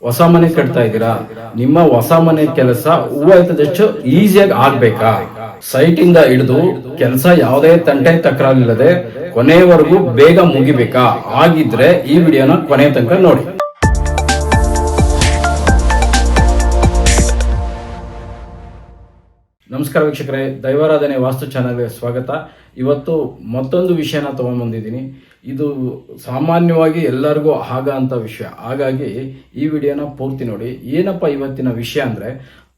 ಹೊಸ ಮನೆ ಕಟ್ತಾ ಇದ್ದೀರಾ, ನಿಮ್ಮ ಹೊಸ ಮನೆ ಕೆಲಸ ಹೂವಾಯ್ತದಷ್ಟು ಈಸಿಯಾಗಿ ಆಗ್ಬೇಕಾ? ಸೈಟ್ ಇಂದ ಹಿಡಿದು ಕೆಲಸ ಯಾವುದೇ ತಂಟೆ ತಕರಾರಿಲ್ಲದೆ ಕೊನೆಯವರೆಗೂ ಬೇಗ ಮುಗಿಬೇಕಾ? ಆಗಿದ್ರೆ ಈ ವಿಡಿಯೋನ ಕೊನೆ ತನಕ ನೋಡಿ. ನಮಸ್ಕಾರ ವೀಕ್ಷಕರೇ, ದೈವಾರಾಧನೆ ವಾಸ್ತು ಚಾನಲ್ಗೆ ಸ್ವಾಗತ. ಇವತ್ತು ಮತ್ತೊಂದು ವಿಷಯನ ತಗೊಂಡ್ಬಂದಿದ್ದೀನಿ. ಇದು ಸಾಮಾನ್ಯವಾಗಿ ಎಲ್ಲರಿಗೂ ಅಂತ ವಿಷಯ, ಹಾಗಾಗಿ ಈ ವಿಡಿಯೋನ ಪೂರ್ತಿ ನೋಡಿ. ಏನಪ್ಪ ಇವತ್ತಿನ ವಿಷಯ ಅಂದರೆ,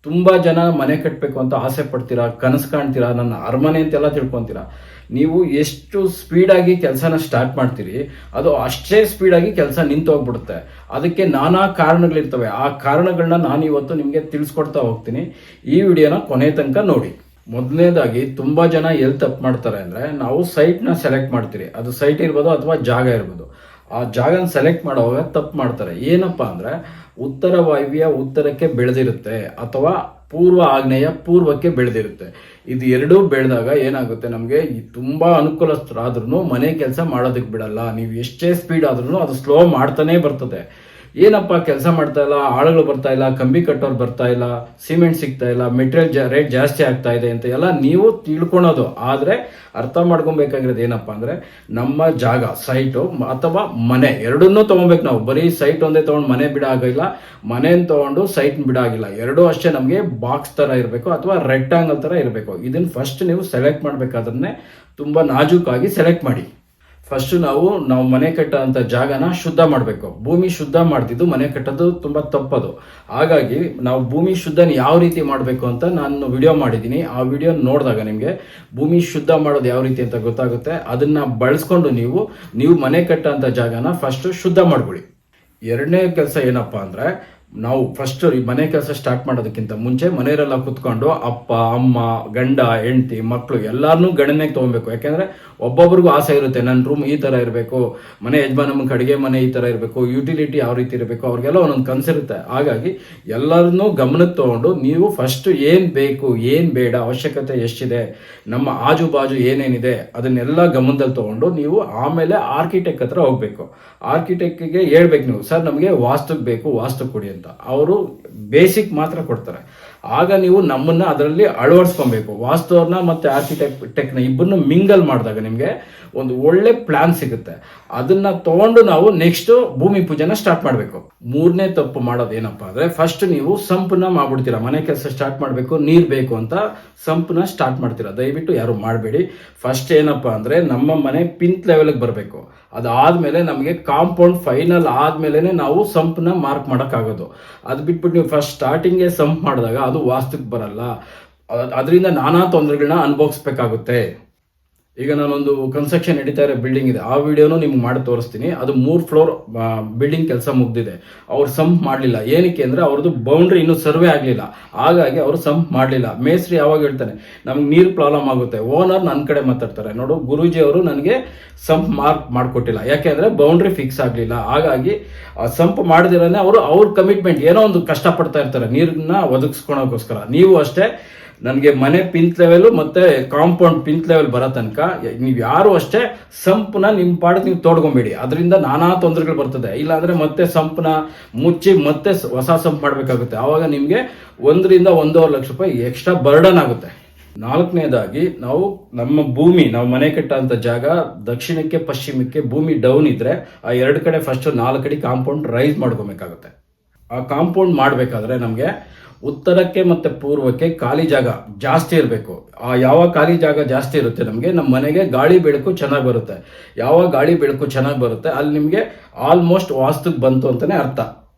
ತುಂಬ ಜನ ಮನೆ ಕಟ್ಟಬೇಕು ಅಂತ ಆಸೆ ಪಡ್ತೀರಾ, ಕನಸು ಕಾಣ್ತೀರಾ, ನನ್ನ ಅರಮನೆ ಅಂತೆಲ್ಲ ತಿಳ್ಕೊತೀರಾ. ನೀವು ಎಷ್ಟು ಸ್ಪೀಡಾಗಿ ಕೆಲಸನ ಸ್ಟಾರ್ಟ್ ಮಾಡ್ತೀರಿ, ಅದು ಅಷ್ಟೇ ಸ್ಪೀಡಾಗಿ ಕೆಲಸ ನಿಂತು ಹೋಗ್ಬಿಡುತ್ತೆ. ಅದಕ್ಕೆ ನಾನಾ ಕಾರಣಗಳಿರ್ತವೆ. ಆ ಕಾರಣಗಳನ್ನ ನಾನು ಇವತ್ತು ನಿಮಗೆ ತಿಳಿಸ್ಕೊಡ್ತಾ ಹೋಗ್ತೀನಿ. ಈ ವಿಡಿಯೋನ ಕೊನೆ ತನಕ ನೋಡಿ. ಮೊದಲನೇದಾಗಿ ತುಂಬ ಜನ ಎಲ್ಲಿ ತಪ್ಪು ಮಾಡ್ತಾರೆ ಅಂದರೆ, ನಾವು ಸೈಟ್ನ ಸೆಲೆಕ್ಟ್ ಮಾಡ್ತೀರಿ. ಅದು ಸೈಟ್ ಇರ್ಬೋದು ಅಥವಾ ಜಾಗ ಇರ್ಬೋದು. ಆ ಜಾಗನ ಸೆಲೆಕ್ಟ್ ಮಾಡುವಾಗ ತಪ್ಪು ಮಾಡ್ತಾರೆ. ಏನಪ್ಪ ಅಂದರೆ, ಉತ್ತರ ವಾಯುವ್ಯ ಉತ್ತರಕ್ಕೆ ಬೆಳೆದಿರುತ್ತೆ ಅಥವಾ ಪೂರ್ವ ಆಗ್ನೇಯ ಪೂರ್ವಕ್ಕೆ ಬೆಳೆದಿರುತ್ತೆ. ಇದು ಎರಡೂ ಬೆಳೆದಾಗ ಏನಾಗುತ್ತೆ, ನಮಗೆ ತುಂಬ ಅನುಕೂಲಸ್ಥರಾದ್ರೂ ಮನೆ ಕೆಲಸ ಮಾಡೋದಕ್ಕೆ ಬಿಡಲ್ಲ. ನೀವು ಎಷ್ಟೇ ಸ್ಪೀಡ್ ಆದ್ರೂ ಅದು ಸ್ಲೋ ಮಾಡ್ತಾನೆ ಬರ್ತದೆ. ಏನಪ್ಪ ಕೆಲಸ ಮಾಡ್ತಾ ಇಲ್ಲ, ಆಳುಗಳು ಬರ್ತಾ ಇಲ್ಲ, ಕಂಬಿ ಕಟ್ಟೋರು ಬರ್ತಾ ಇಲ್ಲ, ಸಿಮೆಂಟ್ ಸಿಗ್ತಾ ಇಲ್ಲ, ಮೆಟೀರಿಯಲ್ ರೇಟ್ ಜಾಸ್ತಿ ಆಗ್ತಾ ಇದೆ ಅಂತ ಎಲ್ಲ ನೀವು ತಿಳ್ಕೊಳೋದು. ಆದರೆ ಅರ್ಥ ಮಾಡ್ಕೊಬೇಕಾಗಿರೋದು ಏನಪ್ಪ ಅಂದರೆ, ನಮ್ಮ ಜಾಗ ಸೈಟು ಅಥವಾ ಮನೆ ಎರಡನ್ನೂ ತೊಗೊಬೇಕು. ನಾವು ಬರೀ ಸೈಟ್ ಒಂದೇ ತೊಗೊಂಡು ಮನೆ ಬಿಡಾಗಿಲ್ಲ, ಮನೆಯನ್ನು ತೊಗೊಂಡು ಸೈಟ್ ಬಿಡಾಗಿಲ್ಲ. ಎರಡೂ ಅಷ್ಟೇ ನಮಗೆ ಬಾಕ್ಸ್ ಥರ ಇರಬೇಕು ಅಥವಾ ರೆಕ್ಟಾಂಗಲ್ ಥರ ಇರಬೇಕು. ಇದನ್ನು ಫಸ್ಟ್ ನೀವು ಸೆಲೆಕ್ಟ್ ಮಾಡಬೇಕಾದ್ರೆ ತುಂಬ ನಾಜೂಕಾಗಿ ಸೆಲೆಕ್ಟ್ ಮಾಡಿ. ಫಸ್ಟ್ ನಾವು ಮನೆ ಕಟ್ಟೋಂಥ ಜಾಗನ ಶುದ್ಧ ಮಾಡಬೇಕು. ಭೂಮಿ ಶುದ್ಧ ಮಾಡ್ತಿದ್ದು ಮನೆ ಕಟ್ಟೋದು ತುಂಬ ತಪ್ಪದು. ಹಾಗಾಗಿ ನಾವು ಭೂಮಿ ಶುದ್ಧನ ಯಾವ ರೀತಿ ಮಾಡಬೇಕು ಅಂತ ನಾನು ವಿಡಿಯೋ ಮಾಡಿದ್ದೀನಿ. ಆ ವಿಡಿಯೋ ನೋಡಿದಾಗ ನಿಮಗೆ ಭೂಮಿ ಶುದ್ಧ ಮಾಡೋದು ಯಾವ ರೀತಿ ಅಂತ ಗೊತ್ತಾಗುತ್ತೆ. ಅದನ್ನ ಬಳಸ್ಕೊಂಡು ನೀವು ಮನೆ ಕಟ್ಟೋಂಥ ಜಾಗನ ಫಸ್ಟ್ ಶುದ್ಧ ಮಾಡ್ಕೊಳ್ಳಿ. ಎರಡನೇ ಕೆಲಸ ಏನಪ್ಪಾ ಅಂದರೆ, ನಾವು ಫಸ್ಟ್ ಈ ಮನೆ ಕೆಲಸ ಸ್ಟಾರ್ಟ್ ಮಾಡೋದಕ್ಕಿಂತ ಮುಂಚೆ ಮನೆಯವರೆಲ್ಲ ಕುತ್ಕೊಂಡು ಅಪ್ಪ ಅಮ್ಮ ಗಂಡ ಹೆಂಡತಿ ಮಕ್ಕಳು ಎಲ್ಲಾರನ್ನೂ ಗಣನೆಗೆ ತೊಗೊಬೇಕು. ಯಾಕೆಂದರೆ ಒಬ್ಬೊಬ್ರಿಗೂ ಆಸೆ ಇರುತ್ತೆ, ನನ್ನ ರೂಮ್ ಈ ಥರ ಇರಬೇಕು, ಮನೆ ಯಜಮಾನಮ್ಮಗೆ ಅಡುಗೆ ಮನೆ ಈ ಥರ ಇರಬೇಕು, ಯುಟಿಲಿಟಿ ಯಾವ ರೀತಿ ಇರಬೇಕು, ಅವ್ರಿಗೆಲ್ಲ ಒಂದೊಂದು ಕನಸಿರುತ್ತೆ. ಹಾಗಾಗಿ ಎಲ್ಲರನ್ನೂ ಗಮನಕ್ಕೆ ತೊಗೊಂಡು ನೀವು ಫಸ್ಟ್ ಏನು ಬೇಕು ಏನು ಬೇಡ, ಅವಶ್ಯಕತೆ ಎಷ್ಟಿದೆ, ನಮ್ಮ ಆಜು ಬಾಜು ಏನೇನಿದೆ ಅದನ್ನೆಲ್ಲ ಗಮನದಲ್ಲಿ ತೊಗೊಂಡು ನೀವು ಆಮೇಲೆ ಆರ್ಕಿಟೆಕ್ಟ್ ಹತ್ರ ಹೋಗಬೇಕು. ಆರ್ಕಿಟೆಕ್ಟ್ಗೆ ಹೇಳ್ಬೇಕು ನೀವು, ಸರ್ ನಮಗೆ ವಾಸ್ತುಗೆ ಬೇಕು, ವಾಸ್ತು ಕೊಡಿ ಅಂತ. ಅವರು ಬೇಸಿಕ್ ಮಾತ್ರ ಕೊಡ್ತಾರೆ. ಆಗ ನೀವು ನಮ್ಮನ್ನ ಅದರಲ್ಲಿ ಅಳವಡಿಸ್ಕೊಬೇಕು. ವಾಸ್ತುವ್ರನ್ನ ಮತ್ತೆ ಆರ್ಕಿಟೆಕ್ಟ್ನ ಇಬ್ಬರನ್ನು ಮಿಂಗಲ್ ಮಾಡಿದಾಗ ನಿಮಗೆ ಒಂದು ಒಳ್ಳೆ ಪ್ಲಾನ್ ಸಿಗುತ್ತೆ. ಅದನ್ನ ತಗೊಂಡು ನಾವು ನೆಕ್ಸ್ಟ್ ಭೂಮಿ ಪೂಜೆನ ಸ್ಟಾರ್ಟ್ ಮಾಡಬೇಕು. ಮೂರನೇ ತಪ್ಪು ಮಾಡೋದು ಏನಪ್ಪ ಅಂದ್ರೆ, ಫಸ್ಟ್ ನೀವು ಸಂಪನ್ನ ಮಾಡ್ಬಿಡ್ತೀರಾ. ಮನೆ ಕೆಲಸ ಸ್ಟಾರ್ಟ್ ಮಾಡಬೇಕು, ನೀರು ಬೇಕು ಅಂತ ಸಂಪನ್ನ ಸ್ಟಾರ್ಟ್ ಮಾಡ್ತೀರಾ. ದಯವಿಟ್ಟು ಯಾರು ಮಾಡಬೇಡಿ. ಫಸ್ಟ್ ಏನಪ್ಪಾ ಅಂದ್ರೆ, ನಮ್ಮ ಮನೆ ಪಿಂತ್ ಲೆವೆಲ್ಗೆ ಬರಬೇಕು. ಅದಾದ್ಮೇಲೆ ನಮಗೆ ಕಾಂಪೌಂಡ್ ಫೈನಲ್ ಆದ್ಮೇಲೆ ನಾವು ಸಂಪನ್ನ ಮಾರ್ಕ್ ಮಾಡೋಕ್ಕಾಗೋದು. ಅದು ಬಿಟ್ಬಿಟ್ಟು ನೀವು ಫಸ್ಟ್ ಸ್ಟಾರ್ಟಿಂಗ್ಗೆ ಸಂಪ್ ಮಾಡಿದಾಗ ಅದು ವಾಸ್ತುಕ್ಕೆ ಬರಲ್ಲ. ಅದರಿಂದ ನಾನಾ ತೊಂದರೆಗಳನ್ನ ಅನುಭವಿಸ್ಬೇಕಾಗುತ್ತೆ. ಈಗ ನಾನೊಂದು ಕನ್ಸ್ಟ್ರಕ್ಷನ್ ನಡೀತಾ ಇರೋ ಬಿಲ್ಡಿಂಗ್ ಇದೆ, ಆ ವಿಡಿಯೋನು ನಿಮ್ಗೆ ಮಾಡಿ ತೋರಿಸ್ತೀನಿ. ಅದು 3 ಫ್ಲೋರ್ ಬಿಲ್ಡಿಂಗ್ ಕೆಲಸ ಮುಗ್ದಿದೆ. ಅವ್ರು ಸಂಪ್ ಮಾಡಲಿಲ್ಲ. ಏನಕ್ಕೆ ಅಂದರೆ, ಅವ್ರದ್ದು ಬೌಂಡ್ರಿ ಇನ್ನೂ ಸರ್ವೆ ಆಗಲಿಲ್ಲ. ಹಾಗಾಗಿ ಅವರು ಸಂಪ್ ಮಾಡಲಿಲ್ಲ. ಮೇಸ್ತ್ರಿ ಯಾವಾಗ ಹೇಳ್ತಾನೆ, ನಮ್ಗೆ ನೀರು ಪ್ರಾಬ್ಲಮ್ ಆಗುತ್ತೆ, ಓನರ್ ನನ್ನ ಕಡೆ ಮಾತಾಡ್ತಾರೆ, ನೋಡು ಗುರೂಜಿ ಅವರು ನನಗೆ ಸಂಪ್ ಮಾರ್ಕ್ ಮಾಡಿಕೊಟ್ಟಿಲ್ಲ, ಯಾಕೆಂದರೆ ಬೌಂಡ್ರಿ ಫಿಕ್ಸ್ ಆಗಲಿಲ್ಲ. ಹಾಗಾಗಿ ಸಂಪ್ ಮಾಡದಿರನೇ ಅವ್ರ ಕಮಿಟ್ಮೆಂಟ್ ಏನೋ ಒಂದು ಕಷ್ಟಪಡ್ತಾ ಇರ್ತಾರೆ ನೀರನ್ನ ಒದಗಿಸ್ಕೊಳೋಕ್ಕೋಸ್ಕರ. ನೀವು ಅಷ್ಟೇ, ನನಗೆ ಮನೆ ಪಿಂತ್ ಲೆವೆಲ್ ಮತ್ತೆ ಕಾಂಪೌಂಡ್ ಪಿಂತ್ ಲೆವೆಲ್ ಬರೋ ತನಕ ನೀವು ಯಾರು ಅಷ್ಟೇ ಸಂಪನ್ನ ನಿಮ್ಮ ಪಾಡಕ್ಕೆ ನೀವು ತೋಡ್ಕೊಂಬೇಡಿ. ಅದರಿಂದ ನಾನಾ ತೊಂದರೆಗಳು ಬರ್ತದೆ. ಇಲ್ಲಾಂದ್ರೆ ಮತ್ತೆ ಸಂಪನ್ನ ಮುಚ್ಚಿ ಮತ್ತೆ ಹೊಸ ಸಂಪ್ ಮಾಡಬೇಕಾಗುತ್ತೆ. ಆವಾಗ ನಿಮಗೆ 1 ರಿಂದ 1.5 ಲಕ್ಷ ರೂಪಾಯಿ ಎಕ್ಸ್ಟ್ರಾ ಬರ್ಡನ್ ಆಗುತ್ತೆ. ನಾಲ್ಕನೇದಾಗಿ, ನಾವು ಮನೆ ಕಟ್ಟೋಂಥ ಜಾಗ ದಕ್ಷಿಣಕ್ಕೆ ಪಶ್ಚಿಮಕ್ಕೆ ಭೂಮಿ ಡೌನ್ ಇದ್ರೆ ಆ 2 ಕಡೆ ಫಸ್ಟ್ 4 ಅಡಿ ಕಾಂಪೌಂಡ್ ರೈಸ್ ಮಾಡ್ಕೋಬೇಕಾಗುತ್ತೆ. ಆ ಕಾಂಪೌಂಡ್ ಮಾಡಬೇಕಾದ್ರೆ ನಮಗೆ ಉತ್ತರಕ್ಕೆ ಮತ್ತೆ ಪೂರ್ವಕ್ಕೆ ಖಾಲಿ ಜಾಗ ಜಾಸ್ತಿ ಇರಬೇಕು. ಯಾವಾಗ ಖಾಲಿ ಜಾಗ ಜಾಸ್ತಿ ಇರುತ್ತೆ ನಮ್ಮ ಮನೆಗೆ ಗಾಳಿ ಬೆಳಕು ಚೆನ್ನಾಗಿ ಬರುತ್ತೆ. ಯಾವಾಗ ಗಾಳಿ ಬೆಳಕು ಚೆನ್ನಾಗಿ ಬರುತ್ತೆ ಅಲ್ಲಿ ನಿಮಗೆ ಆಲ್ಮೋಸ್ಟ್ ವಾಸ್ತುಗೆ ಬಂತು ಅಂತಾನೆ ಅರ್ಥ.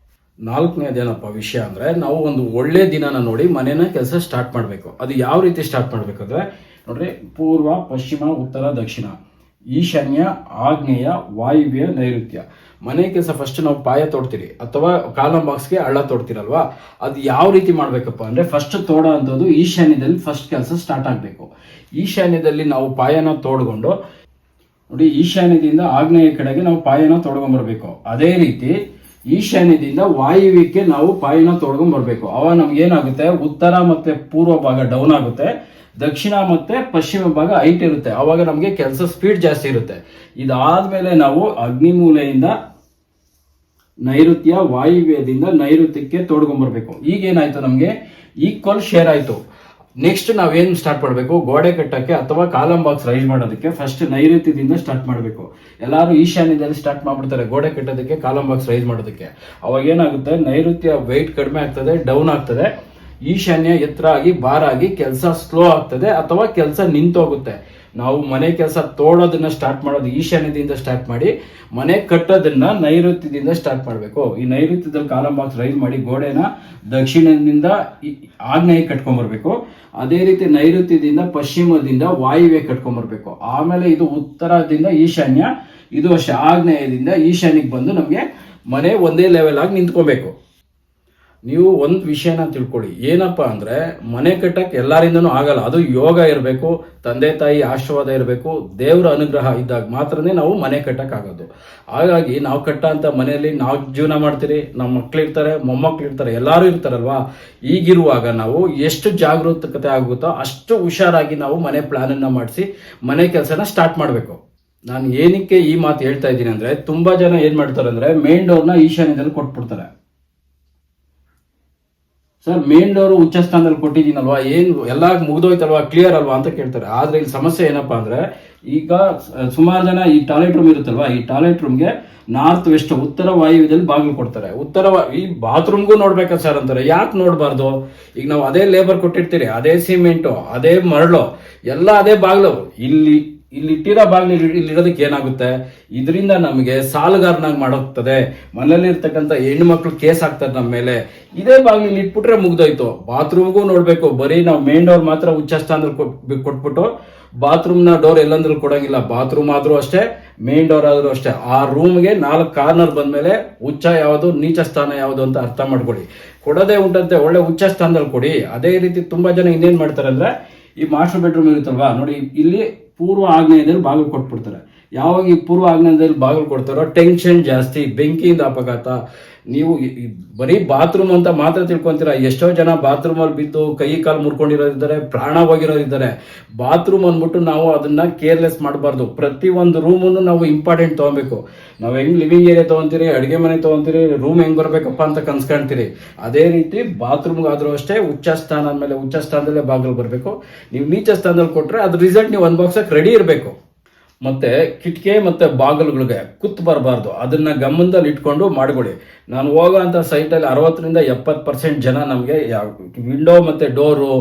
ನಾಲ್ಕನೇದೇನಪ್ಪ ವಿಷಯ ಅಂದರೆ, ನಾವು ಒಂದು ಒಳ್ಳೆ ದಿನನ ನೋಡಿ ಮನೆನ ಕೆಲಸ ಸ್ಟಾರ್ಟ್ ಮಾಡಬೇಕು. ಅದು ಯಾವ ರೀತಿ ಸ್ಟಾರ್ಟ್ ಮಾಡಬೇಕಾದ್ರೆ ನೋಡ್ರಿ, ಪೂರ್ವ ಪಶ್ಚಿಮ ಉತ್ತರ ದಕ್ಷಿಣ ಈಶಾನ್ಯ ಆಗ್ನೇಯ ವಾಯುವ್ಯ ನೈಋತ್ಯ. ಮನೆ ಕೆಲಸ ಫಸ್ಟ್ ನಾವು ಪಾಯ ತೋಡ್ತೀರಿ ಅಥವಾ ಕಾಲಮ್ ಬಾಕ್ಸ್ಗೆ ಹಳ್ಳ ತೋಡ್ತೀರಲ್ವಾ, ಅದು ಯಾವ ರೀತಿ ಮಾಡಬೇಕಪ್ಪ ಅಂದರೆ, ಫಸ್ಟ್ ತೋಡೋ ಅಂಥದ್ದು ಈಶಾನ್ಯದಲ್ಲಿ ಫಸ್ಟ್ ಕೆಲಸ ಸ್ಟಾರ್ಟ್ ಆಗಬೇಕು. ಈಶಾನ್ಯದಲ್ಲಿ ನಾವು ಪಾಯನ ತೋಡ್ಕೊಂಡು ನೋಡಿ, ಈಶಾನ್ಯದಿಂದ ಆಗ್ನೇಯ ಕಡೆಗೆ ನಾವು ಪಾಯನ ತೊಡ್ಕೊಂಡ್ಬರ್ಬೇಕು. ಅದೇ ರೀತಿ ಈಶಾನ್ಯದಿಂದ ವಾಯುವ್ಯಕ್ಕೆ ನಾವು ಪಾಯನ ತೊಡ್ಕೊಂಡ್ಬರ್ಬೇಕು. ಅವಾಗ ನಮ್ಗೆ ಏನಾಗುತ್ತೆ, ಉತ್ತರ ಮತ್ತೆ ಪೂರ್ವ ಭಾಗ ಡೌನ್ ಆಗುತ್ತೆ, ದಕ್ಷಿಣ ಮತ್ತೆ ಪಶ್ಚಿಮ ಭಾಗ ಹೈಟ್ ಇರುತ್ತೆ. ಅವಾಗ ನಮಗೆ ಕೆಲಸ ಸ್ಪೀಡ್ ಜಾಸ್ತಿ ಇರುತ್ತೆ. ಇದಾದ್ಮೇಲೆ ನಾವು ಅಗ್ನಿ ಮೂಲೆಯಿಂದ ನೈಋತ್ಯ, ವಾಯುವ್ಯದಿಂದ ನೈಋತ್ಯಕ್ಕೆ ತೋಡ್ಕೊಂಡ್ಬರ್ಬೇಕು. ಈಗ ಏನಾಯ್ತು, ನಮಗೆ ಈಕ್ವಲ್ ಶೇರ್ ಆಯ್ತು. ನೆಕ್ಸ್ಟ್ ನಾವೇನು ಸ್ಟಾರ್ಟ್ ಮಾಡಬೇಕು, ಗೋಡೆ ಕಟ್ಟಕ್ಕೆ ಅಥವಾ ಕಾಲಮ್ ಬಾಕ್ಸ್ ರೈಸ್ ಮಾಡೋದಕ್ಕೆ ಫಸ್ಟ್ ನೈಋತ್ಯದಿಂದ ಸ್ಟಾರ್ಟ್ ಮಾಡಬೇಕು. ಎಲ್ಲರೂ ಈಶಾನ್ಯದಲ್ಲಿ ಸ್ಟಾರ್ಟ್ ಮಾಡ್ಬಿಡ್ತಾರೆ ಗೋಡೆ ಕಟ್ಟೋದಕ್ಕೆ, ಕಾಲಮ್ ಬಾಕ್ಸ್ ರೈಸ್ ಮಾಡೋದಕ್ಕೆ. ಅವಾಗ ಏನಾಗುತ್ತೆ, ನೈಋತ್ಯ ವೆಯ್ಟ್ ಕಡಿಮೆ ಆಗ್ತದೆ, ಡೌನ್ ಆಗ್ತದೆ. ಈಶಾನ್ಯ ಎತ್ತರ ಆಗಿ ಭಾರಾಗಿ ಕೆಲಸ ಸ್ಲೋ ಆಗ್ತದೆ ಅಥವಾ ಕೆಲಸ ನಿಂತೋಗುತ್ತೆ. ನಾವು ಮನೆ ಕೆಲಸ ತೋಡೋದನ್ನ ಸ್ಟಾರ್ಟ್ ಮಾಡೋದು ಈಶಾನ್ಯದಿಂದ ಸ್ಟಾರ್ಟ್ ಮಾಡಿ, ಮನೆ ಕಟ್ಟೋದನ್ನ ನೈಋತ್ಯದಿಂದ ಸ್ಟಾರ್ಟ್ ಮಾಡಬೇಕು. ಈ ನೈಋತ್ಯದಲ್ಲಿ ಕಾಲಮ್ ಬಾಕ್ಸ್ ರೈಸ್ ಮಾಡಿ ಗೋಡೆನ ದಕ್ಷಿಣದಿಂದ ಆಗ್ನೇಯ ಕಟ್ಕೊಂಡ್ಬರ್ಬೇಕು. ಅದೇ ರೀತಿ ನೈಋತ್ಯದಿಂದ ಪಶ್ಚಿಮದಿಂದ ವಾಯುವ್ಯ ಕಟ್ಕೊಂಡ್ಬರ್ಬೇಕು. ಆಮೇಲೆ ಇದು ಉತ್ತರದಿಂದ ಈಶಾನ್ಯ, ಇದು ಅಷ್ಟೇ ಆಗ್ನೇಯದಿಂದ ಈಶಾನ್ಯಕ್ಕೆ ಬಂದು ನಮಗೆ ಮನೆ ಒಂದೇ ಲೆವೆಲ್ ಆಗಿ ನಿಂತ್ಕೊಬೇಕು. ನೀವು ಒಂದು ವಿಷಯನ ತಿಳ್ಕೊಳ್ಳಿ, ಏನಪ್ಪ ಅಂದರೆ ಮನೆ ಕಟ್ಟಕ್ಕೆ ಎಲ್ಲರಿಂದನೂ ಆಗಲ್ಲ. ಅದು ಯೋಗ ಇರಬೇಕು, ತಂದೆ ತಾಯಿ ಆಶೀರ್ವಾದ ಇರಬೇಕು, ದೇವರ ಅನುಗ್ರಹ ಇದ್ದಾಗ ಮಾತ್ರನೇ ನಾವು ಮನೆ ಕಟ್ಟಕ್ಕಾಗೋದು. ಹಾಗಾಗಿ ನಾವು ಕಟ್ಟೋಂಥ ಮನೆಯಲ್ಲಿ ನಾವು ಜೀವನ ಮಾಡ್ತೀರಿ, ನಮ್ಮ ಮಕ್ಕಳಿರ್ತಾರೆ, ಮೊಮ್ಮಕ್ಕಳಿರ್ತಾರೆ, ಎಲ್ಲರೂ ಇರ್ತಾರಲ್ವಾ. ಈಗಿರುವಾಗ ನಾವು ಎಷ್ಟು ಜಾಗರೂಕತೆ ಆಗುತ್ತೋ ಅಷ್ಟು ಹುಷಾರಾಗಿ ನಾವು ಮನೆ ಪ್ಲಾನನ್ನು ಮಾಡಿಸಿ ಮನೆ ಕೆಲಸನ ಸ್ಟಾರ್ಟ್ ಮಾಡಬೇಕು. ನಾನು ಏನಕ್ಕೆ ಈ ಮಾತು ಹೇಳ್ತಾ ಇದ್ದೀನಿ ಅಂದರೆ, ತುಂಬ ಜನ ಏನು ಮಾಡ್ತಾರೆ ಅಂದರೆ ಮೇನ್ ಡೋರ್ನ ಈಶಾನ್ಯದಲ್ಲಿ ಕೊಟ್ಬಿಡ್ತಾರೆ. ಸರ್ ಮೇನ್ ಡೋರು ಉಚ್ಚ ಸ್ಥಾನದಲ್ಲಿ ಕೊಟ್ಟಿದ್ದೀನಲ್ವಾ, ಏನು ಎಲ್ಲ ಮುಗ್ದೋಯ್ತಲ್ವಾ, ಕ್ಲಿಯರ್ ಅಲ್ವಾ ಅಂತ ಕೇಳ್ತಾರೆ. ಆದರೆ ಇಲ್ಲಿ ಸಮಸ್ಯೆ ಏನಪ್ಪಾ ಅಂದರೆ, ಈಗ ಸುಮಾರು ಜನ ಈ ಟಾಯ್ಲೆಟ್ ರೂಮ್ ಇರುತ್ತಲ್ವಾ, ಈ ಟಾಯ್ಲೆಟ್ ರೂಮ್ಗೆ ನಾರ್ತ್ ವೆಸ್ಟ್ ಉತ್ತರ ವಾಯುವ್ಯದಲ್ಲಿ ಬಾಗಿಲು ಕೊಡ್ತಾರೆ. ಈ ಬಾತ್ರೂಮ್ಗೂ ನೋಡ್ಬೇಕಾ ಸರ್ ಅಂತಾರೆ. ಯಾಕೆ ನೋಡಬಾರ್ದು? ಈಗ ನಾವು ಅದೇ ಲೇಬರ್ ಕೊಟ್ಟಿರ್ತೀರಿ, ಅದೇ ಸಿಮೆಂಟು, ಅದೇ ಮರಳು, ಎಲ್ಲ ಅದೇ ಬಾಗಿಲು. ಇಲ್ಲಿ ಇಟ್ಟಿರೋ ಬಾಗಿಲು ಇಲ್ಲಿರೋದಕ್ಕೆ ಏನಾಗುತ್ತೆ, ಇದರಿಂದ ನಮಗೆ ಸಾಲಗಾರನಾಗಿ ಮಾಡೋಗ್ತದೆ. ಮನೇಲಿ ಇರ್ತಕ್ಕಂಥ ಹೆಣ್ಮಕ್ಳು ಕೇಸ್ ಆಗ್ತಾರೆ ನಮ್ಮ ಮೇಲೆ. ಇದೇ ಬಾಗಿಲು ಇಲ್ಲಿ ಇಟ್ಬಿಟ್ರೆ ಮುಗ್ದೋಯ್ತು. ಬಾತ್ರೂಮ್ಗೂ ನೋಡ್ಬೇಕು, ಬರೀ ನಾವು ಮೇನ್ ಡೋರ್ ಮಾತ್ರ ಉಚ್ಚ ಸ್ಥಾನದಲ್ಲಿ ಕೊಟ್ಬಿಟ್ಟು ಬಾತ್ರೂಮ್ನ ಡೋರ್ ಎಲ್ಲಂದ್ರೂ ಕೊಡಂಗಿಲ್ಲ. ಬಾತ್ರೂಮ್ ಆದ್ರೂ ಅಷ್ಟೇ, ಮೇನ್ ಡೋರ್ ಆದ್ರೂ ಅಷ್ಟೇ. ಆ ರೂಮ್ಗೆ 4 ಕಾರ್ನರ್ ಬಂದ್ಮೇಲೆ ಉಚ್ಚ ಯಾವುದು, ನೀಚ ಸ್ಥಾನ ಯಾವುದು ಅಂತ ಅರ್ಥ ಮಾಡ್ಕೊಳ್ಳಿ. ಕೊಡೋದೇ ಉಂಟಂತೆ ಒಳ್ಳೆ ಉಚ್ಚ ಸ್ಥಾನದಲ್ಲಿ ಕೊಡಿ. ಅದೇ ರೀತಿ ತುಂಬಾ ಜನ ಇನ್ನೇನ್ ಮಾಡ್ತಾರೆ ಅಂದ್ರೆ, ಈ ಮಾಸ್ಟರ್ ಬೆಡ್ರೂಮ್ ಇರುತ್ತಲ್ವಾ ನೋಡಿ, ಇಲ್ಲಿ ಪೂರ್ವ ಆಗ್ನೇಯದಲ್ಲಿ ಬಾಗಿಲು ಕೊಟ್ಬಿಡ್ತಾರೆ. ಯಾವಾಗ ಈ ಪೂರ್ವ ಆಗ್ನೇಯದಲ್ಲಿ ಬಾಗಿಲು ಕೊಡ್ತಾರೋ ಟೆನ್ಷನ್ ಜಾಸ್ತಿ, ಬೆಂಕಿಯಿಂದ ಅಪಘಾತ. ನೀವು ಬರೀ ಬಾತ್ರೂಮ್ ಅಂತ ಮಾತ್ರ ತಿಳ್ಕೊಂತೀರಾ. ಎಷ್ಟೋ ಜನ ಬಾತ್ರೂಮಲ್ಲಿ ಬಿದ್ದು ಕೈ ಕಾಲು ಮುರ್ಕೊಂಡಿರೋರಿದ್ದಾರೆ, ಪ್ರಾಣ ಹೋಗಿರೋರಿದ್ದಾರೆ. ಬಾತ್ರೂಮ್ ಅಂದ್ಬಿಟ್ಟು ನಾವು ಅದನ್ನ ಕೇರ್ಲೆಸ್ ಮಾಡಬಾರ್ದು. ಪ್ರತಿಯೊಂದು ರೂಮನ್ನು ನಾವು ಇಂಪಾರ್ಟೆಂಟ್ ತೊಗೊಬೇಕು. ನಾವು ಹೆಂಗ್ ಲಿವಿಂಗ್ ಏರಿಯಾ ತೊಗೊಂತೀರಿ, ಅಡುಗೆ ಮನೆ ತೊಗೊಂತೀರಿ, ರೂಮ್ ಹೆಂಗ್ ಬರ್ಬೇಕಪ್ಪ ಅಂತ ಕನ್ಸ್ಕೊಂತೀರಿ, ಅದೇ ರೀತಿ ಬಾತ್ರೂಮ್ಗಾದ್ರೂ ಅಷ್ಟೇ ಉಚ್ಚ ಸ್ಥಾನ ಅಂದಮೇಲೆ ಉಚ್ಚ ಸ್ಥಾನದಲ್ಲೇ ಬಾಗಿಲು ಬರಬೇಕು. ನೀವು ನೀಚ ಸ್ಥಾನದಲ್ಲಿ ಕೊಟ್ಟರೆ ಅದ್ರ ರಿಸಲ್ಟ್ ನೀವು ಅನ್ಭವಿಸಕ್ಕೆ ರೆಡಿ ಇರಬೇಕು. ಮತ್ತೆ ಕಿಟಕಿ ಮತ್ತೆ ಬಾಗಿಲುಗಳಿಗೆ ಕುತ್ತು ಬರಬಾರ್ದು. ಅದನ್ನ ಗಮನದಲ್ಲಿ ಇಟ್ಕೊಂಡು ಮಾಡ್ಕೊಳ್ಳಿ. ನಾನು ಹೋಗೋಂಥ ಸೈಟಲ್ಲಿ 60ರಿಂದ 70% ಜನ ನಮಗೆ ವಿಂಡೋ ಮತ್ತೆ ಡೋರು,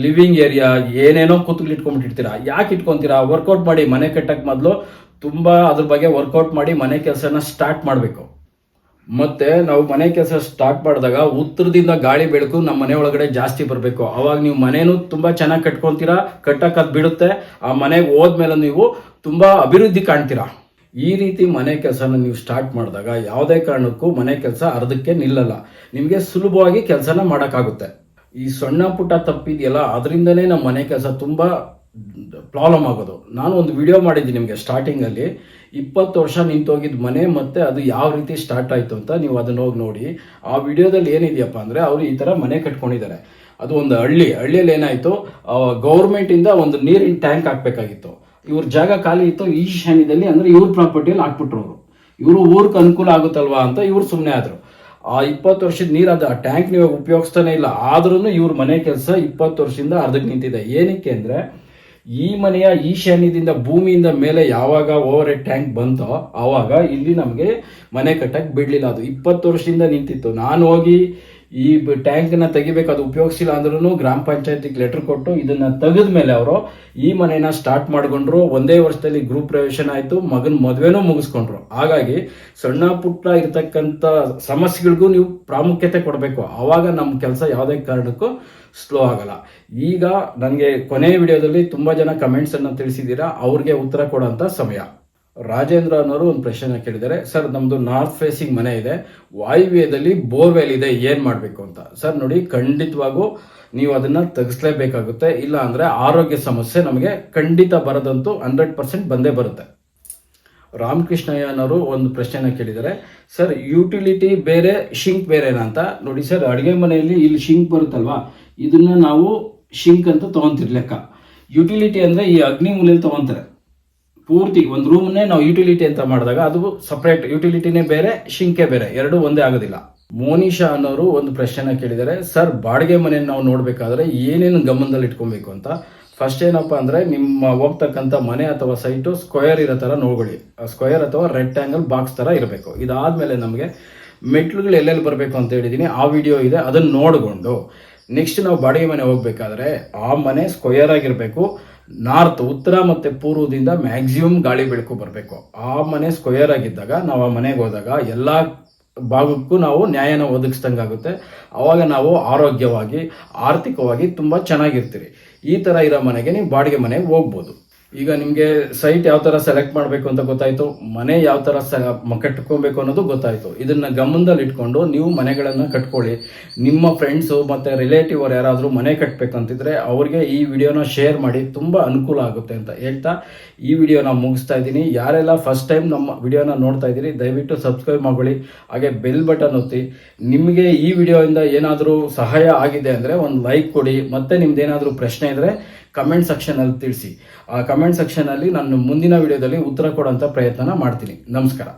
ಲಿವಿಂಗ್ ಏರಿಯಾ ಏನೇನೋ ಕೂತ್ಗಳು ಇಟ್ಕೊಂಡ್ಬಿಟ್ಟಿರ್ತೀರಾ. ಯಾಕೆ ಇಟ್ಕೊಂತೀರಾ? ವರ್ಕೌಟ್ ಮಾಡಿ. ಮನೆ ಕಟ್ಟಕ್ಕೆ ಮೊದಲು ತುಂಬಾ ಅದ್ರ ಬಗ್ಗೆ ವರ್ಕೌಟ್ ಮಾಡಿ ಮನೆ ಕೆಲಸನ ಸ್ಟಾರ್ಟ್ ಮಾಡಬೇಕು. ಮತ್ತೆ ನಾವು ಮನೆ ಕೆಲಸ ಸ್ಟಾರ್ಟ್ ಮಾಡಿದಾಗ ಉತ್ತರದಿಂದ ಗಾಳಿ ಬೆಳಕು ನಮ್ಮ ಮನೆ ಒಳಗಡೆ ಜಾಸ್ತಿ ಬರಬೇಕು. ಅವಾಗ ನೀವು ಮನೇನು ತುಂಬಾ ಚೆನ್ನಾಗಿ ಕಟ್ಕೊಂತೀರಾ, ಕಟ್ಟಕ್ಕೆ ಅದು ಬಿಡುತ್ತೆ. ಆ ಮನೆಗೆ ಹೋದ್ಮೇಲೆ ನೀವು ತುಂಬಾ ಅಭಿವೃದ್ಧಿ ಕಾಣ್ತೀರಾ. ಈ ರೀತಿ ಮನೆ ಕೆಲಸನ ನೀವು ಸ್ಟಾರ್ಟ್ ಮಾಡಿದಾಗ ಯಾವುದೇ ಕಾರಣಕ್ಕೂ ಮನೆ ಕೆಲಸ ಅರ್ಧಕ್ಕೆ ನಿಲ್ಲಲ್ಲ. ನಿಮಗೆ ಸುಲಭವಾಗಿ ಕೆಲಸನ ಮಾಡೋಕ್ಕಾಗುತ್ತೆ. ಈ ಸಣ್ಣ ಪುಟ್ಟ ತಪ್ಪಿದೆಯಲ್ಲ, ಅದರಿಂದನೇ ನಮ್ಮ ಮನೆ ಕೆಲಸ ತುಂಬಾ ಪ್ರಾಬ್ಲಮ್ ಆಗೋದು. ನಾನು ಒಂದು ವಿಡಿಯೋ ಮಾಡಿದ್ದೀನಿ ನಿಮಗೆ ಸ್ಟಾರ್ಟಿಂಗಲ್ಲಿ, 20 ವರ್ಷ ನಿಂತೋಗಿದ್ದ ಮನೆ ಮತ್ತೆ ಅದು ಯಾವ ರೀತಿ ಸ್ಟಾರ್ಟ್ ಆಯಿತು ಅಂತ. ನೀವು ಅದನ್ನ ಹೋಗಿ ನೋಡಿ. ಆ ವಿಡಿಯೋದಲ್ಲಿ ಏನಿದೆಯಪ್ಪ ಅಂದರೆ, ಅವರು ಈ ಥರ ಮನೆ ಕಟ್ಕೊಂಡಿದ್ದಾರೆ. ಅದು ಒಂದು ಹಳ್ಳಿಯಲ್ಲಿ ಏನಾಯಿತು, ಗೌರ್ಮೆಂಟಿಂದ ಒಂದು ನೀರಿನ ಟ್ಯಾಂಕ್ ಹಾಕಬೇಕಾಗಿತ್ತು. ಇವ್ರ ಜಾಗ ಖಾಲಿ ಇತ್ತು ಈಶಾನ್ಯದಲ್ಲಿ, ಅಂದರೆ ಇವ್ರ ಪ್ರಾಪರ್ಟಿಯಲ್ಲಿ ಹಾಕ್ಬಿಟ್ರು ಅವರು. ಇವರು ಊರಿಗೆ ಅನುಕೂಲ ಆಗುತ್ತಲ್ವಾ ಅಂತ ಇವ್ರು ಸುಮ್ಮನೆ ಆದರು. ಆ 20 ವರ್ಷದ ನೀರು ಅದು ಆ ಟ್ಯಾಂಕ್ ನೀವು ಉಪಯೋಗಿಸ್ತಾನೆ ಇಲ್ಲ. ಆದ್ರೂ ಇವ್ರ ಮನೆ ಕೆಲಸ 20 ವರ್ಷದಿಂದ ಅರ್ಧಕ್ಕೆ ನಿಂತಿದೆ. ಏನಕ್ಕೆ ಅಂದರೆ, ಈ ಮನೆಯ ಈಶಾನ್ಯದಿಂದ ಭೂಮಿಯಿಂದ ಮೇಲೆ ಯಾವಾಗ ಓವರ್ ಹೆಡ್ ಟ್ಯಾಂಕ್ ಬಂತೋ ಆವಾಗ ಇಲ್ಲಿ ನಮಗೆ ಮನೆ ಕಟ್ಟಕ್ಕೆ ಬಿಡಲಿಲ್ಲ. ಅದು 20 ವರ್ಷದಿಂದ ನಿಂತಿತ್ತು. ನಾನು ಹೋಗಿ ಈ ಟ್ಯಾಂಕನ್ನು ತೆಗಿಬೇಕು, ಅದು ಉಪಯೋಗಿಸಿಲ್ಲ ಅಂದ್ರೂ ಗ್ರಾಮ ಪಂಚಾಯತಿಗೆ ಲೆಟರ್ ಕೊಟ್ಟು ಇದನ್ನು ತೆಗೆದ ಮೇಲೆ ಅವರು ಈ ಮನೆನ ಸ್ಟಾರ್ಟ್ ಮಾಡಿಕೊಂಡ್ರು. ಒಂದೇ ವರ್ಷದಲ್ಲಿ ಗೃಹ ಪ್ರವೇಶ ಆಯಿತು, ಮಗನ ಮದುವೆನೂ ಮುಗಿಸ್ಕೊಂಡ್ರು. ಹಾಗಾಗಿ ಸಣ್ಣ ಪುಟ್ಟ ಇರ್ತಕ್ಕಂಥ ಸಮಸ್ಯೆಗಳಿಗೂ ನೀವು ಪ್ರಾಮುಖ್ಯತೆ ಕೊಡಬೇಕು. ಆವಾಗ ನಮ್ಮ ಕೆಲಸ ಯಾವುದೇ ಕಾರಣಕ್ಕೂ ಸ್ಲೋ ಆಗಲ್ಲ. ಈಗ ನನಗೆ ಕೊನೆಯ ವಿಡಿಯೋದಲ್ಲಿ ತುಂಬ ಜನ ಕಮೆಂಟ್ಸನ್ನು ತಿಳಿಸಿದ್ದೀರಾ, ಅವ್ರಿಗೆ ಉತ್ತರ ಕೊಡೋಂಥ ಸಮಯ. ರಾಜೇಂದ್ರ ಅನ್ನೋರು ಒಂದು ಪ್ರಶ್ನೆ ಕೇಳಿದ್ದಾರೆ. ಸರ್, ನಮ್ಮದು ನಾರ್ತ್ ಫೇಸಿಂಗ್ ಮನೆ ಇದೆ, ವಾಯುವ್ಯದಲ್ಲಿ ಬೋರ್ವೆಲ್ ಇದೆ, ಏನು ಮಾಡಬೇಕು ಅಂತ. ಸರ್ ನೋಡಿ, ಖಂಡಿತವಾಗೂ ನೀವು ಅದನ್ನು ತೆಗೆಸಲೇಬೇಕಾಗುತ್ತೆ. ಇಲ್ಲ ಅಂದರೆ ಆರೋಗ್ಯ ಸಮಸ್ಯೆ ನಮಗೆ ಖಂಡಿತ ಬರೋದಂತೂ 100% ಬಂದೇ ಬರುತ್ತೆ. ರಾಮಕೃಷ್ಣಯ್ಯ ಅನ್ನೋರು ಒಂದು ಪ್ರಶ್ನೆನ ಕೇಳಿದ್ದಾರೆ. ಸರ್, ಯುಟಿಲಿಟಿ ಬೇರೆ ಶಿಂಕ್ ಬೇರೆನಾ ಅಂತ. ನೋಡಿ ಸರ್, ಅಡುಗೆ ಮನೆಯಲ್ಲಿ ಇಲ್ಲಿ ಶಿಂಕ್ ಬರುತ್ತಲ್ವಾ, ಇದನ್ನ ನಾವು ಶಿಂಕ್ ಅಂತ ತೊಗೊಂತಿರ್ ಲೆಕ್ಕ. ಯುಟಿಲಿಟಿ ಅಂದರೆ ಈ ಅಗ್ನಿ ಮೂಲೆಯಲ್ಲಿ ತೊಗೊತಾರೆ. ಪೂರ್ತಿ ಒಂದು ರೂಮ್ನೇ ನಾವು ಯುಟಿಲಿಟಿ ಅಂತ ಮಾಡಿದಾಗ ಅದು ಸಪ್ರೇಟ್, ಯುಟಿಲಿಟಿನೇ ಬೇರೆ, ಶಿಂಕೆ ಬೇರೆ, ಎರಡು ಒಂದೇ ಆಗೋದಿಲ್ಲ. ಮೋನಿಶಾ ಅನ್ನೋರು ಒಂದು ಪ್ರಶ್ನೆನ ಕೇಳಿದ್ದಾರೆ, ಸರ್ ಬಾಡಿಗೆ ಮನೆ ನಾವು ನೋಡ್ಬೇಕಾದ್ರೆ ಏನೇನು ಗಮನದಲ್ಲಿ ಇಟ್ಕೊಬೇಕು ಅಂತ. ಫಸ್ಟ್ ಏನಪ್ಪಾ ಅಂದ್ರೆ, ನಿಮ್ಮ ಹೋಗ್ತಕ್ಕಂಥ ಮನೆ ಅಥವಾ ಸೈಟು ಸ್ಕ್ವೇರ್ ಇರೋ ತರ ನೋಡ್ಕೊಳ್ಳಿ. ಸ್ಕ್ವೇರ್ ಅಥವಾ ರೆಕ್ಟ್ಯಾಂಗಲ್ ಬಾಕ್ಸ್ ತರ ಇರಬೇಕು. ಇದಾದ್ಮೇಲೆ ನಮಗೆ ಮೆಟ್ಲುಗಳು ಎಲ್ಲೆಲ್ಲಿ ಬರಬೇಕು ಅಂತ ಹೇಳಿದೀನಿ, ಆ ವಿಡಿಯೋ ಇದೆ, ಅದನ್ನ ನೋಡಿಕೊಂಡು ನೆಕ್ಸ್ಟ್ ನಾವು ಬಾಡಿಗೆ ಮನೆ ಹೋಗ್ಬೇಕಾದ್ರೆ ಆ ಮನೆ ಸ್ಕ್ವೇರ್ ಆಗಿರ್ಬೇಕು. ನಾರ್ತ್, ಉತ್ತರ ಮತ್ತೆ ಪೂರ್ವದಿಂದ ಮ್ಯಾಕ್ಸಿಮಮ್ ಗಾಳಿ ಬೆಳಕು ಬರಬೇಕು. ಆ ಮನೆ ಸ್ಕ್ವೇರ್ ಆಗಿದ್ದಾಗ ನಾವು ಆ ಮನೆಗೆ ಹೋದಾಗ ಎಲ್ಲಾ ಭಾಗಕ್ಕೂ ನಾವು ನ್ಯಾಯನ ಒದಗಿಸ್ದಂಗಾಗುತ್ತೆ. ಅವಾಗ ನಾವು ಆರೋಗ್ಯವಾಗಿ, ಆರ್ಥಿಕವಾಗಿ ತುಂಬಾ ಚೆನ್ನಾಗಿರ್ತೀರಿ. ಈ ತರ ಇರೋ ಮನೆಗೆ ನೀವು ಬಾಡಿಗೆ ಮನೆಗೆ ಹೋಗ್ಬೋದು. ಈಗ ನಿಮಗೆ ಸೈಟ್ ಯಾವ ತರ ಸೆಲೆಕ್ಟ್ ಮಾಡಬೇಕು ಅಂತ ಗೊತ್ತಾಯ್ತು, ಮನೆ ಯಾವ ತರ ಕಟ್ಕೊಬೇಕು ಅನ್ನೋದು ಗೊತ್ತಾಯ್ತು. ಇದನ್ನ ಗಮನದಲ್ಲಿ ಇಟ್ಕೊಂಡು ನೀವು ಮನೆಗಳನ್ನ ಕಟ್ಕೊಳ್ಳಿ. ನಿಮ್ಮ ಫ್ರೆಂಡ್ಸು ಮತ್ತೆ ರಿಲೇಟಿವ್ ಅವ್ರು ಯಾರಾದರೂ ಮನೆ ಕಟ್ಬೇಕಂತಿದ್ರೆ ಅವ್ರಿಗೆ ಈ ವಿಡಿಯೋನ ಶೇರ್ ಮಾಡಿ, ತುಂಬಾ ಅನುಕೂಲ ಆಗುತ್ತೆ ಅಂತ ಹೇಳ್ತಾ ಈ ವಿಡಿಯೋನ ಮುಗಿಸ್ತಾ ಇದ್ದೀನಿ. ಯಾರೆಲ್ಲ ಫಸ್ಟ್ ಟೈಮ್ ನಮ್ಮ ವಿಡಿಯೋನ ನೋಡ್ತಾ ಇದ್ದೀರಿ ದಯವಿಟ್ಟು ಸಬ್ಸ್ಕ್ರೈಬ್ ಮಾಡ್ಕೊಳ್ಳಿ, ಹಾಗೆ ಬೆಲ್ ಬಟನ್ ಒತ್ತಿ. ನಿಮಗೆ ಈ ವಿಡಿಯೋಯಿಂದ ಏನಾದರೂ ಸಹಾಯ ಆಗಿದೆ ಅಂದರೆ ಒಂದು ಲೈಕ್ ಕೊಡಿ. ಮತ್ತೆ ನಿಮ್ದೇನಾದರೂ ಪ್ರಶ್ನೆ ಇದ್ರೆ ಕಮೆಂಟ್ ಸೆಕ್ಷನ್ ಅಲ್ಲಿ ತಿಳಿಸಿ. ಆ ಕಮೆಂಟ್ ಸೆಕ್ಷನ್ ಅಲ್ಲಿ ನಾನು ಮುಂದಿನ ವಿಡಿಯೋದಲ್ಲಿ ಉತ್ತರ ಕೊಡೋಂಥ ಪ್ರಯತ್ನ ಮಾಡ್ತೀನಿ. ನಮಸ್ಕಾರ.